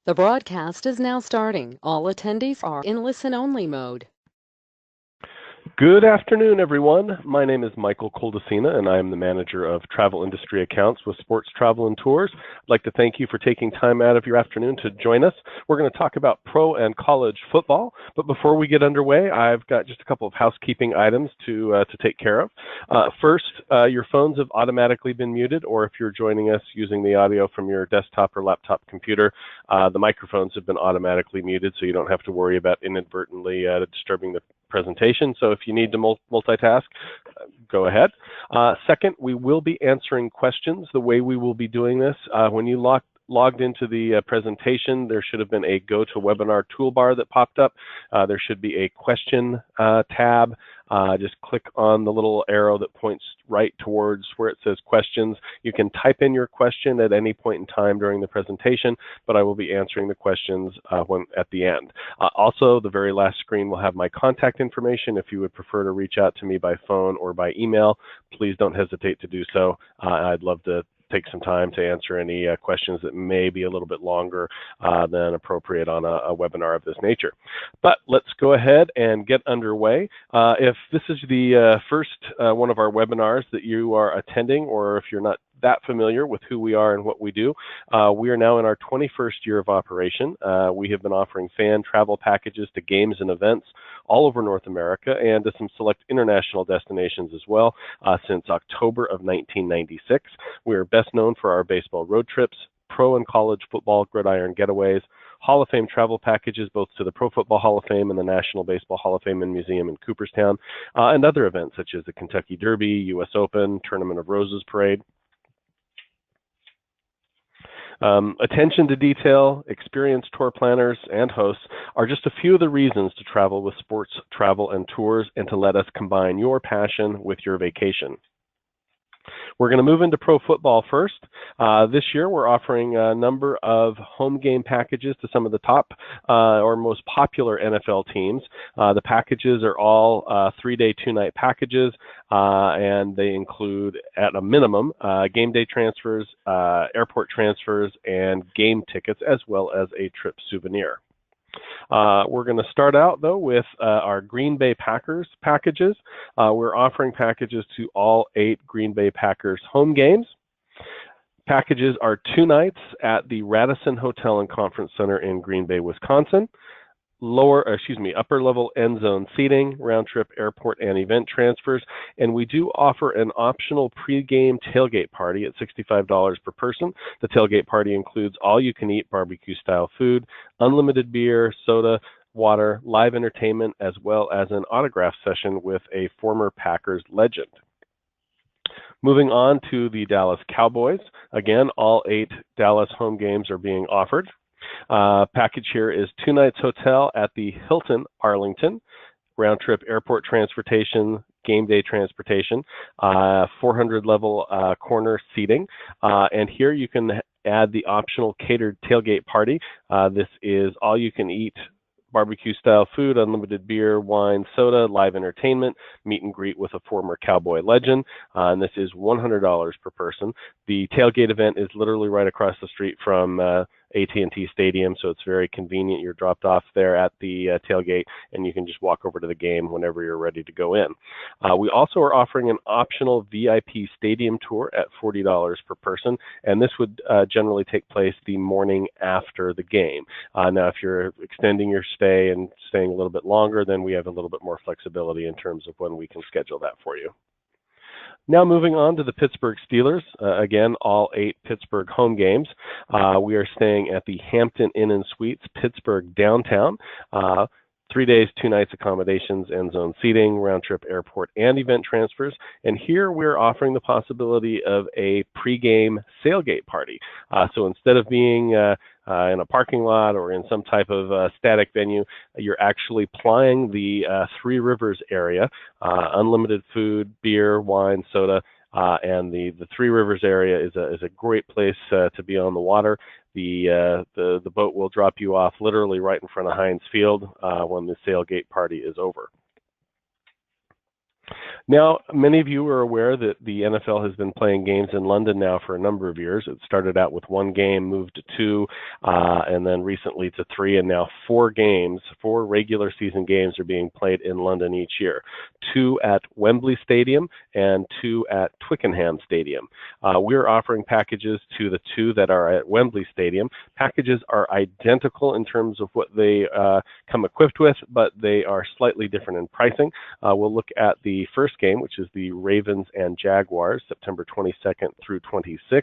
The broadcast is now starting. All attendees are in listen-only mode. Good afternoon, everyone. My name is Michael Coldesina, and I am the manager of travel industry accounts with Sports Travel and Tours. I'd like to thank you for taking time out of your afternoon to join us. We're going to talk about pro and college football, but before we get underway, I've got just a couple of housekeeping items to take care of. First, your phones have automatically been muted, or if you're joining us using the audio from your desktop or laptop computer, the microphones have been automatically muted, so you don't have to worry about inadvertently disturbing the presentation. So if you need to multitask, go ahead. Second, we will be answering questions. The way we will be doing this, when you logged into the presentation, there should have been a GoToWebinar toolbar that popped up. There should be a question tab. Just click on the little arrow that points right towards where it says questions. You can type in your question at any point in time during the presentation, but I will be answering the questions at the end. Also, the very last screen will have my contact information. If you would prefer to reach out to me by phone or by email, please don't hesitate to do so. I'd love to take some time to answer any questions that may be a little bit longer than appropriate on a webinar of this nature. But let's go ahead and get underway. If this is the first one of our webinars that you are attending, or if you're not that familiar with who we are and what we do, we are now in our 21st year of operation. We have been offering fan travel packages to games and events all over North America and to some select international destinations as well since October of 1996. We are best known for our baseball road trips, pro and college football gridiron getaways, Hall of Fame travel packages both to the Pro Football Hall of Fame and the National Baseball Hall of Fame and Museum in Cooperstown, and other events such as the Kentucky Derby, U.S. Open, Tournament of Roses Parade. Attention to detail, experienced tour planners, and hosts are just a few of the reasons to travel with Sports Travel and Tours and to let us combine your passion with your vacation. We're going to move into pro football first. This year, we're offering a number of home game packages to some of the top or most popular NFL teams. The packages are all 3-day, 2-night packages, and they include, at a minimum, game day transfers, airport transfers, and game tickets, as well as a trip souvenir. We're going to start out, though, with our Green Bay Packers packages. We're offering packages to all 8 Green Bay Packers home games. Packages are 2 nights at the Radisson Hotel and Conference Center in Green Bay, Wisconsin. Upper level end zone seating, round trip airport and event transfers, and we do offer an optional pregame tailgate party at $65 per person. The tailgate party includes all you can eat barbecue style food, unlimited beer, soda, water, live entertainment, as well as an autograph session with a former Packers legend. Moving on to the Dallas Cowboys. Again, all 8 Dallas home games are being offered. Package here is 2 nights hotel at the Hilton Arlington, round trip airport transportation, game day transportation, 400 level corner seating, and here you can add the optional catered tailgate party. This is all you can eat barbecue style food, unlimited beer, wine, soda, live entertainment, meet and greet with a former Cowboy legend, and this is $100 per person. The tailgate event is literally right across the street from AT&T Stadium, so it's very convenient. You're dropped off there at the tailgate, and you can just walk over to the game whenever you're ready to go in. We also are offering an optional VIP stadium tour at $40 per person, and this would generally take place the morning after the game. Now, if you're extending your stay and staying a little bit longer, then we have a little bit more flexibility in terms of when we can schedule that for you. Now moving on to the Pittsburgh Steelers. Again, all 8 Pittsburgh home games. We are staying at the Hampton Inn and Suites, Pittsburgh downtown. 3 days, 2 nights accommodations, end zone seating, round trip airport and event transfers. And here we're offering the possibility of a pregame sailgate party. So instead of being in a parking lot or in some type of static venue, you're actually plying the Three Rivers area, unlimited food, beer, wine, soda, and the Three Rivers area is a great place to be on the water. The boat will drop you off literally right in front of Heinz Field when the sailgate party is over. Now, many of you are aware that the NFL has been playing games in London now for a number of years. It started out with one game, moved to two, and then recently to three, and now four games, four regular season games are being played in London each year. Two at Wembley Stadium and two at Twickenham Stadium. We're offering packages to the two that are at Wembley Stadium. Packages are identical in terms of what they come equipped with, but they are slightly different in pricing. We'll look at the first game, which is the Ravens and Jaguars, September 22nd through 26th.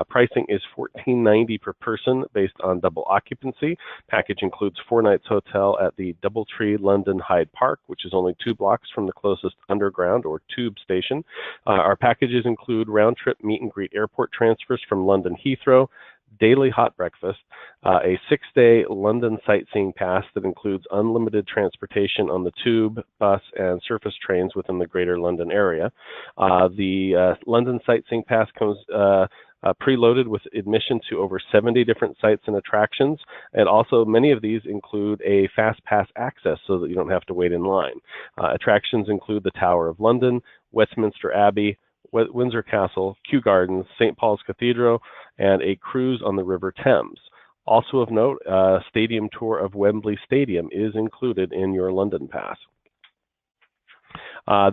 Pricing is $14.90 per person based on double occupancy. Package includes 4 nights hotel at the Doubletree London Hyde Park, which is only 2 blocks from the closest underground or tube station. Our packages include round-trip meet-and-greet airport transfers from London Heathrow, daily hot breakfast, a 6-day London sightseeing pass that includes unlimited transportation on the tube, bus, and surface trains within the Greater London area. The London sightseeing pass comes preloaded with admission to over 70 different sites and attractions, and also many of these include a fast pass access so that you don't have to wait in line. Attractions include the Tower of London, Westminster Abbey, Windsor Castle, Kew Gardens, St. Paul's Cathedral, and a cruise on the River Thames. Also of note, a stadium tour of Wembley Stadium is included in your London pass.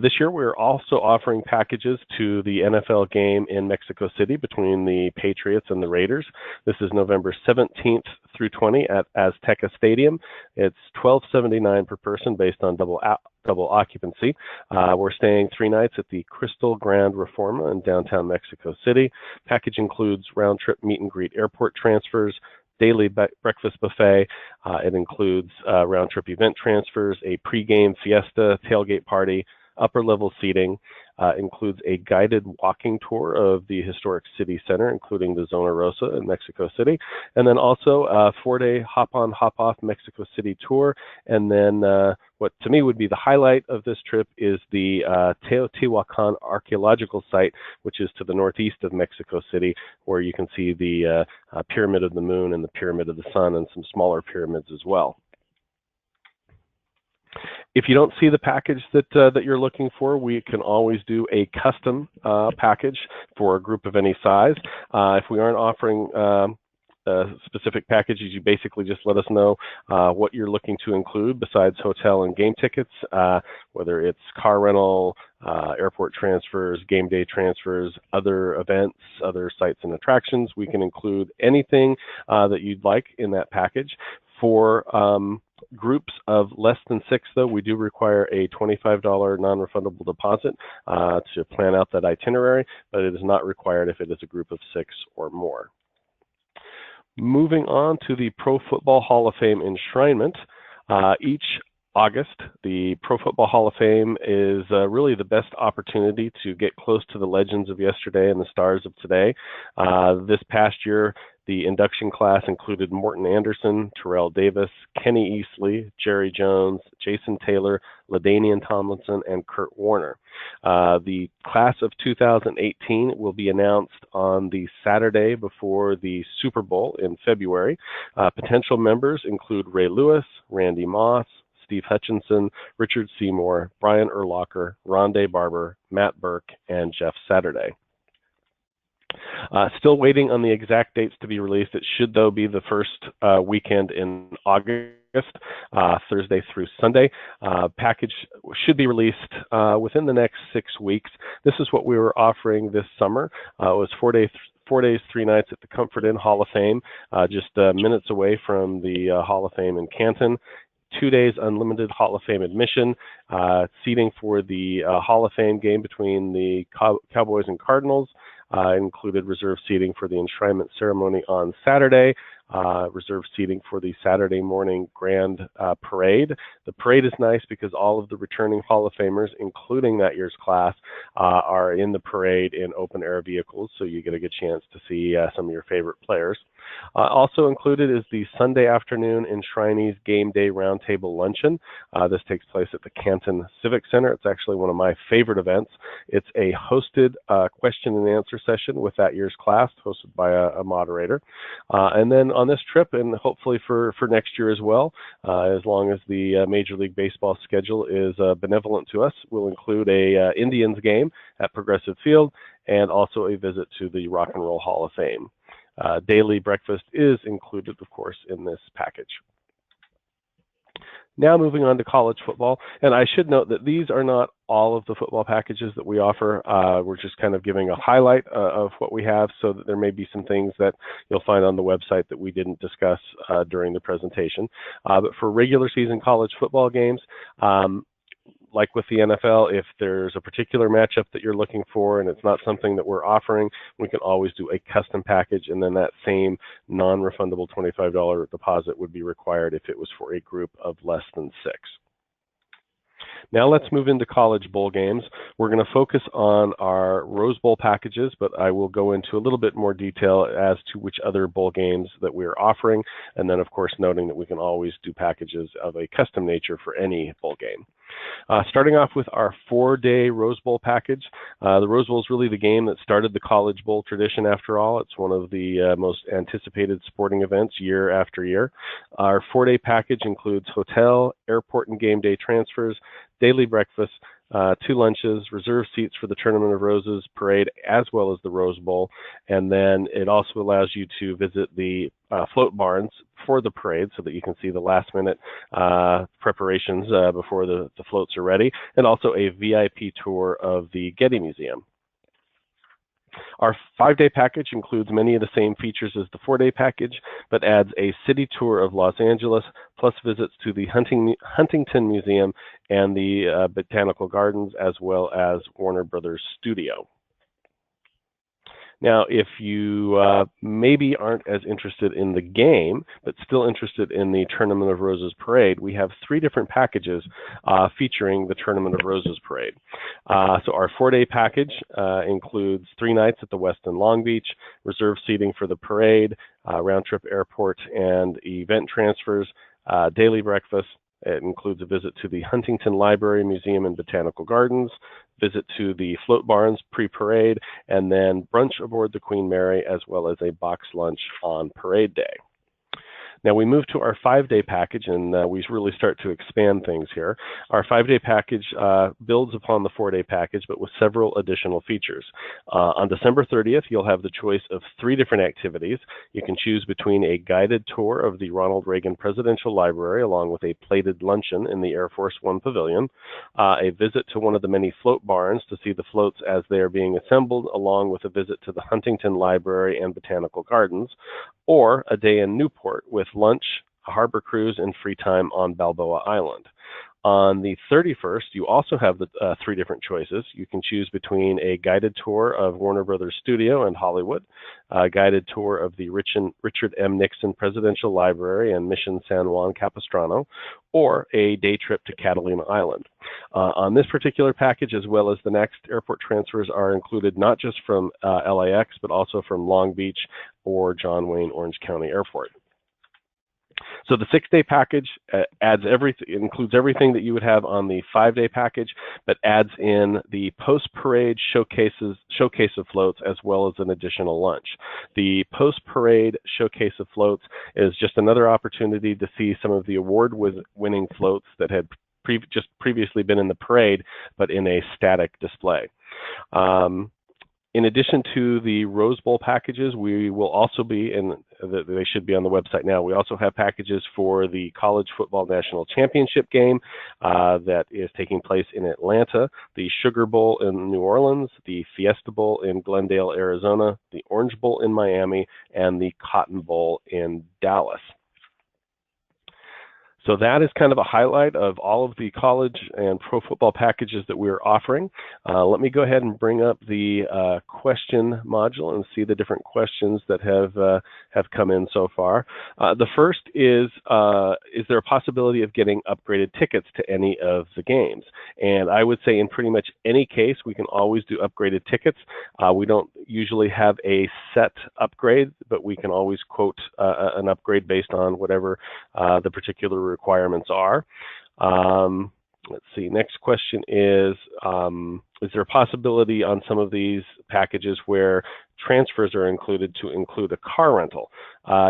This year, we're also offering packages to the NFL game in Mexico City between the Patriots and the Raiders. This is November 17th through 20 at Azteca Stadium. It's $12.79 per person based on double occupancy. We're staying 3 nights at the Crystal Grand Reforma in downtown Mexico City. Package includes round-trip meet-and-greet airport transfers, daily breakfast buffet. It includes round-trip event transfers, a pregame fiesta, tailgate party, upper-level seating. Includes a guided walking tour of the historic city center, including the Zona Rosa in Mexico City, and then also a 4-day hop-on, hop-off Mexico City tour. And then what to me would be the highlight of this trip is the Teotihuacan archaeological site, which is to the northeast of Mexico City, where you can see the Pyramid of the Moon and the Pyramid of the Sun and some smaller pyramids as well. If you don't see the package that you're looking for, we can always do a custom package for a group of any size. If we aren't offering specific packages, you basically just let us know what you're looking to include besides hotel and game tickets, whether it's car rental, airport transfers, game day transfers, other events, other sites and attractions. We can include anything that you'd like in that package. For groups of less than 6, though, we do require a $25 non-refundable deposit to plan out that itinerary, but it is not required if it is a group of 6 or more. Moving on to the Pro Football Hall of Fame enshrinement. Each August, the Pro Football Hall of Fame is really the best opportunity to get close to the legends of yesterday and the stars of today. This past year, the induction class included Morton Anderson, Terrell Davis, Kenny Easley, Jerry Jones, Jason Taylor, LaDainian Tomlinson, and Kurt Warner. The class of 2018 will be announced on the Saturday before the Super Bowl in February. Potential members include Ray Lewis, Randy Moss, Steve Hutchinson, Richard Seymour, Brian Urlacher, Rondé Barber, Matt Burke, and Jeff Saturday. Still waiting on the exact dates to be released. It should, though, be the first weekend in August, Thursday through Sunday. Package should be released within the next 6 weeks. This is what we were offering this summer. It was 4 days, 3 nights at the Comfort Inn Hall of Fame, just minutes away from the Hall of Fame in Canton. 2 days unlimited Hall of Fame admission, seating for the Hall of Fame game between the Cowboys and Cardinals, included reserved seating for the enshrinement ceremony on Saturday, reserved seating for the Saturday morning grand parade. The parade is nice because all of the returning Hall of Famers, including that year's class, are in the parade in open air vehicles, so you get a good chance to see some of your favorite players. Also included is the Sunday afternoon Enshrinees Game Day Roundtable Luncheon. This takes place at the Canton Civic Center. It's actually one of my favorite events. It's a hosted question and answer session with that year's class, hosted by a moderator. And then on this trip, and hopefully for next year as well, as long as the Major League Baseball schedule is benevolent to us, we'll include a Indians game at Progressive Field and also a visit to the Rock and Roll Hall of Fame. Daily breakfast is included, of course, in this package. Now moving on to college football, and I should note that these are not all of the football packages that we offer. We're just kind of giving a highlight of what we have, so that there may be some things that you'll find on the website that we didn't discuss during the presentation. But for regular season college football games, like with the NFL, if there's a particular matchup that you're looking for and it's not something that we're offering, we can always do a custom package, and then that same non-refundable $25 deposit would be required if it was for a group of less than 6. Now let's move into college bowl games. We're going to focus on our Rose Bowl packages, but I will go into a little bit more detail as to which other bowl games that we're offering, and then of course noting that we can always do packages of a custom nature for any bowl game. Starting off with our 4-day Rose Bowl package. The Rose Bowl is really the game that started the College Bowl tradition after all. It's one of the most anticipated sporting events year after year. Our 4-day package includes hotel, airport and game day transfers, daily breakfast, 2 lunches, reserved seats for the Tournament of Roses parade, as well as the Rose Bowl. And then it also allows you to visit the float barns for the parade so that you can see the last minute preparations before the floats are ready, and also a VIP tour of the Getty Museum. Our 5-day package includes many of the same features as the 4-day package, but adds a city tour of Los Angeles, plus visits to the Huntington Museum and the Botanical Gardens, as well as Warner Brothers Studio. Now, if you maybe aren't as interested in the game, but still interested in the Tournament of Roses parade, we have 3 different packages featuring the Tournament of Roses parade. So our 4-day package includes 3 nights at the Westin Long Beach, reserved seating for the parade, round-trip airport and event transfers, daily breakfast. It includes a visit to the Huntington Library, Museum, and Botanical Gardens, visit to the float barns pre-parade, and then brunch aboard the Queen Mary, as well as a box lunch on parade day. Now we move to our 5-day package, and we really start to expand things here. Our 5-day package builds upon the 4-day package, but with several additional features. On December 30th, you'll have the choice of 3 different activities. You can choose between a guided tour of the Ronald Reagan Presidential Library, along with a plated luncheon in the Air Force One Pavilion, a visit to one of the many float barns to see the floats as they are being assembled, along with a visit to the Huntington Library and Botanical Gardens, or a day in Newport with lunch, a harbor cruise, and free time on Balboa Island. On the 31st, you also have the 3 different choices. You can choose between a guided tour of Warner Brothers Studio and Hollywood, a guided tour of the Richard M. Nixon Presidential Library and Mission San Juan Capistrano, or a day trip to Catalina Island. On this particular package, as well as the next, airport transfers are included not just from LAX, but also from Long Beach or John Wayne Orange County Airport. So the 6-day package includes everything that you would have on the 5-day package, but adds in the post-parade showcase of floats, as well as an additional lunch. The post-parade showcase of floats is just another opportunity to see some of the award-winning floats that had just previously been in the parade, but in a static display. In addition to the Rose Bowl packages, we will also be, and they should be on the website now, we also have packages for the College Football National Championship game that is taking place in Atlanta, the Sugar Bowl in New Orleans, the Fiesta Bowl in Glendale, Arizona, the Orange Bowl in Miami, and the Cotton Bowl in Dallas. So that is kind of a highlight of all of the college and pro football packages that we're offering. Let me go ahead and bring up the question module and see the different questions that have come in so far. The first is there a possibility of getting upgraded tickets to any of the games? And I would say in pretty much any case, we can always do upgraded tickets. We don't usually have a set upgrade, but we can always quote an upgrade based on whatever the particular requirements are. Let's see, next question is there a possibility on some of these packages where transfers are included to include a car rental?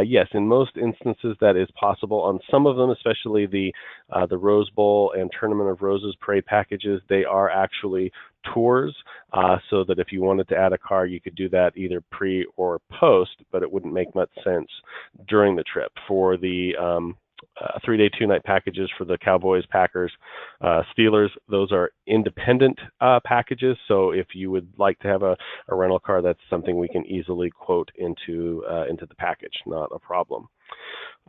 Yes, in most instances that is possible. On some of them, especially the Rose Bowl and Tournament of Roses parade packages, they are actually tours, so that if you wanted to add a car, you could do that either pre or post, but it wouldn't make much sense during the trip. For the 3-day, 2-night packages for the Cowboys, Packers, Steelers, those are independent packages. So if you would like to have a rental car, that's something we can easily quote into the package, not a problem.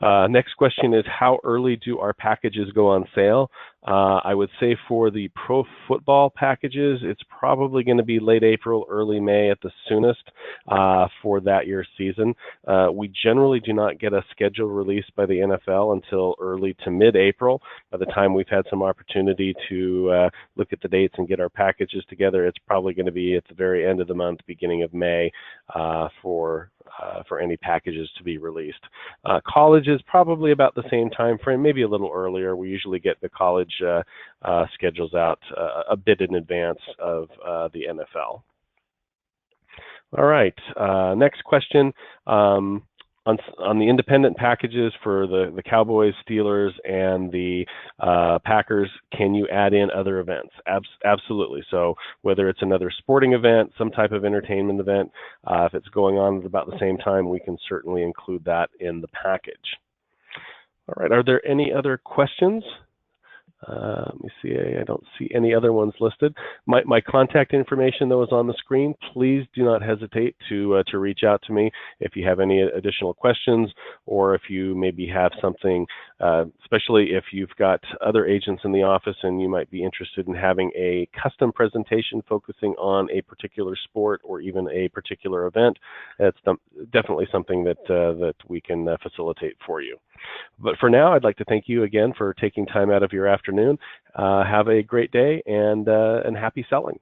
Next question is, how early do our packages go on sale? I would say for the pro football packages, it's probably going to be late April, early May at the soonest for that year's season. We generally do not get a schedule released by the NFL until early to mid-April. By the time we've had some opportunity to look at the dates and get our packages together, it's probably going to be at the very end of the month, beginning of May, for any packages to be released. College is probably about the same time frame, maybe a little earlier. We usually get the college schedules out a bit in advance of the NFL. All right, next question. On the independent packages for the Cowboys, Steelers, and the Packers, can you add in other events? Absolutely. So whether it's another sporting event, some type of entertainment event, if it's going on at about the same time, we can certainly include that in the package. All right, are there any other questions? Let me see, I don't see any other ones listed. My contact information, though, is on the screen. Please do not hesitate to reach out to me if you have any additional questions, or if you maybe have something, especially if you've got other agents in the office and you might be interested in having a custom presentation focusing on a particular sport or even a particular event. That's definitely something that we can facilitate for you. But for now, I'd like to thank you again for taking time out of your afternoon. Have a great day and happy selling.